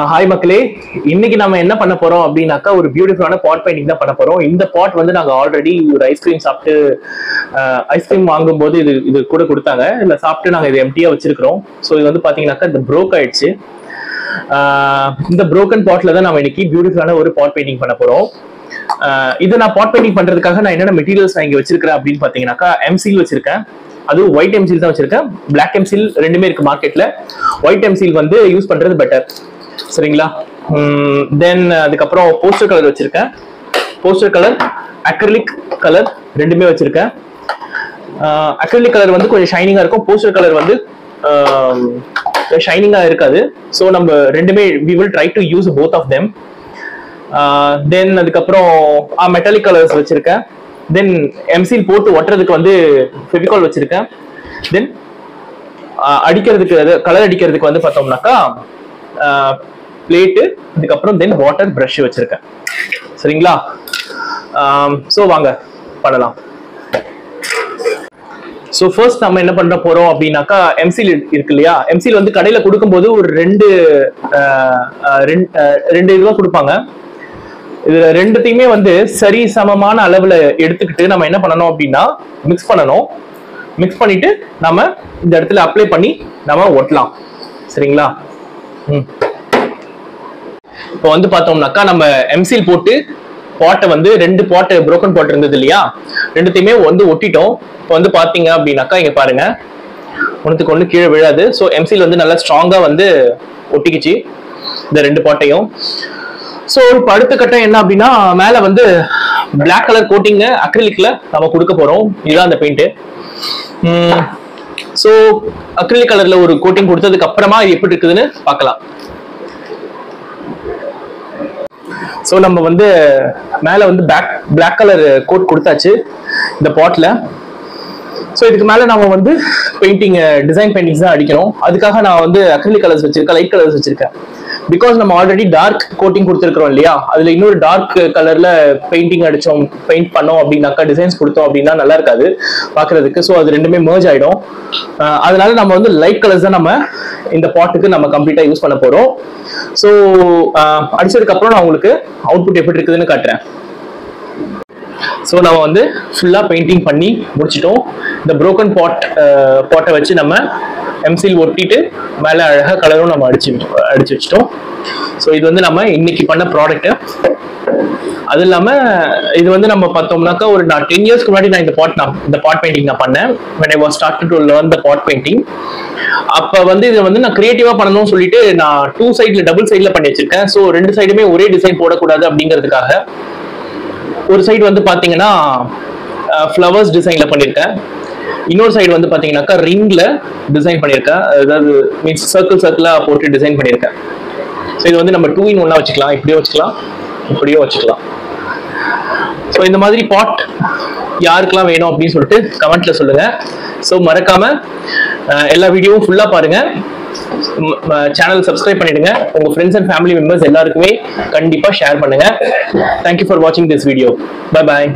Hi மக்களே, இன்னைக்கு நம்ம என்ன பண்ண போறோம் அப்படின்னாக்கா ஒரு பியூட்டிஃபுல்லான பாட் பெயிண்டிங் தான் பண்ண போறோம். இந்த பாட் வந்து நாங்க ஆல்ரெடி ஒரு ஐஸ்கிரீம் சாப்பிட்டு ஐஸ்கிரீம் வாங்கும் போது இது கூட கொடுத்தாங்க. இல்ல சாப்பிட்டு நாங்க இது எம்டியா வச்சிருக்கிறோம். ஸோ இது வந்து பாத்தீங்கன்னாக்கா இந்த ப்ரோக் ஆயிடுச்சு. இந்த ப்ரோக்கன் பாட்ல தான் நம்ம இன்னைக்கு பியூட்டிஃபுல்லான ஒரு பாட் பெயிண்டிங் பண்ண போறோம். இது நான் பாட் பெயிண்டிங் பண்றதுக்காக நான் என்னென்ன மெட்டீரியல்ஸ் நான் இங்க வச்சிருக்கிறேன் அப்படின்னு பாத்தீங்கன்னாக்கா எம்சீல் வச்சிருக்கேன். அது ஒயிட் எம்சீல் தான் வச்சிருக்கேன். பிளாக் எம்சீல் ரெண்டுமே இருக்கு மார்க்கெட்ல. ஒயிட் எம்சீல் வந்து யூஸ் பண்றது பெட்டர், சரிங்களா? தென் அதுக்கப்புறம் போஸ்டர் கலர் வச்சிருக்கேன். போஸ்டர் கலர், அக்ரிலிக் கலர் ரெண்டுமே வச்சிருக்கேன். அக்ரிலிக் கலர் வந்து கொஞ்சம் ஷைனிங்கா இருக்கும். போஸ்டர் கலர் வந்து ஷைனிங்கா இருக்காது. ஸோ நம்ம ரெண்டுமே we will try to use both of them. தென் அதுக்கப்புறம் மெட்டாலிக் கலர்ஸ் வச்சிருக்கேன். தென் எம்சீல் போட்டு ஒட்டுறதுக்கு வந்து ஃபெவிகால் வச்சிருக்கேன். தென் அடிக்கிறதுக்கு கலர் அடிக்கிறதுக்கு வந்து பார்த்தோம்னாக்கா பிளேட்டு, அதுக்கப்புறம் தென் வாட்டர் பிரஷ் வச்சிருக்கேன், சரிங்களா? ஸோ வாங்க பண்ணலாம். ஸோ ஃபர்ஸ்ட் நம்ம என்ன பண்ண போறோம் அப்படின்னாக்கா எம்சீல் இருக்கு இல்லையா? எம்சீல் வந்து கடையில கொடுக்கும்போது ஒரு ரெண்டு இதுவா கொடுப்பாங்க. இது ரெண்டுத்தையுமே வந்து சரி சமமான அளவுல எடுத்துக்கிட்டு நம்ம என்ன பண்ணணும் அப்படின்னா மிக்ஸ் பண்ணணும். மிக்ஸ் பண்ணிட்டு நம்ம இந்த இடத்துல அப்ளை பண்ணி நம்ம ஒட்டலாம், சரிங்களா? இப்போ வந்து பார்த்தோம்னாக்கா நம்ம எம்சீல் போட்டு பாட்டை வந்து ரெண்டு பாட்டு புரோக்கன் பாட் இருந்தது இல்லையா, ரெண்டுத்தையுமே வந்து ஒட்டிட்டோம். இப்போ வந்து பாத்தீங்க அப்படின்னாக்கா இங்க பாருங்க, ஒன்றுத்துக்கு ஒன்று கீழே விழாது. ஸோ எம்சீல் வந்து நல்லா ஸ்ட்ராங்கா வந்து ஒட்டிக்கிச்சு இந்த ரெண்டு பாட்டையும். ஸோ இப்போ அடுத்த கட்டம் என்ன அப்படின்னா, மேல வந்து பிளாக் கலர் கோட்டிங் அக்ரிலிக்ல நம்ம கொடுக்க போறோம். இதுதான் அந்த பெயிண்ட். ஸோ அக்ரிலிக் கலர்ல ஒரு கோட்டிங் கொடுத்ததுக்கு அப்புறமா இது எப்படி இருக்குதுன்னு பார்க்கலாம். ஸோ நம்ம வந்து மேல வந்து பிளாக் கலர் கோட் கொடுத்தாச்சு இந்த பாட்ல. ஸோ இதுக்கு மேல நம்ம வந்து பெயிண்டிங் டிசைன் பெயிண்டிங்ஸ் தான் அடிக்கணும். அதுக்காக நான் வந்து அக்ரிலிக் கலர்ஸ் வச்சிருக்கேன், லைட் கலர்ஸ் வச்சிருக்கேன். பிகாஸ் நம்ம ஆல்ரெடி டார்க் கோட்டிங் கொடுத்துருக்கோம் இல்லையா, அதுல இன்னொரு டார்க் கலர்ல பெயிண்டிங் அடிச்சோம், பெயிண்ட் பண்ணோம் அப்படின்னாக்கா டிசைன்ஸ் கொடுத்தோம் அப்படின்னா நல்லா இருக்காது பாக்குறதுக்கு. ஸோ அது ரெண்டுமே மர்ஜ் ஆயிடும். அதனால நம்ம வந்து லைட் கலர்ஸ் தான் நம்ம இந்த பாட்டுக்கு நம்ம கம்ப்ளீட்டா யூஸ் பண்ண போறோம். ஸோ அடிச்சதுக்கு அப்புறம் நான் உங்களுக்கு அவுட்புட் எப்படி இருக்குதுன்னு காட்டுறேன். ஸோ நம்ம வந்து ஃபுல்லா பெயிண்டிங் பண்ணி முடிச்சிட்டோம். இந்த புரோக்கன் பாட்டை வச்சு நம்ம எம்சீல் ஒட்டிட்டு மேல அழகா கலரும் நம்ம அடிச்சு வச்சிட்டோம். ஸோ இது வந்து நம்ம இன்னைக்கு பண்ண ப்ராடக்ட். அது இல்லாம இது வந்து நம்ம பார்த்தோம்னாக்கா ஒரு 10 இயர்ஸ்க்கு முன்னாடி நான் இந்த பாட் பெயிண்டிங் நான் பண்ணேன். when I was started to learn the pot painting. அப்ப வந்து இதை வந்து நான் கிரியேட்டிவா பண்ணணும்னு சொல்லிட்டு நான் 2 சைட்ல டபுள் சைட்ல பண்ணி வச்சிருக்கேன். ஸோ ரெண்டு சைடுமே ஒரே டிசைன் போடக்கூடாது அப்படிங்கிறதுக்காக ஒரு சைடு வந்து பாத்தீங்கன்னா ஃப்ளவர்ஸ் டிசைன்ல பண்ணிருக்கேன். இன்னொரு சைடு வந்து பாத்தீங்கன்னாக்கா ரிங்ல டிசைன் பண்ணிருக்கேன். அதாவது மீன்ஸ் சர்க்கிளா போட்டு டிசைன் பண்ணிருக்கேன். ஸோ இது வந்து நம்ம 2 in 1 வச்சுக்கலாம். இப்படியோ வச்சுக்கலாம், இப்படியோ வச்சுக்கலாம். ஸோ இந்த மாதிரி பாட் யாருக்கெல்லாம் வேணும் அப்படின்னு சொல்லிட்டு கமெண்ட்ல சொல்லுங்க. ஸோ மறக்காம எல்லா வீடியோவும் ஃபுல்லா பாருங்க. சேனல் சப்ஸ்கிரைப் பண்ணிடுங்க. உங்க ஃப்ரெண்ட்ஸ் அண்ட் ஃபேமிலி மெம்பர்ஸ் எல்லாருக்குமே கண்டிப்பா ஷேர் பண்ணுங்க. தேங்க்யூ ஃபார் வாட்சிங் திஸ் வீடியோ. Bye bye.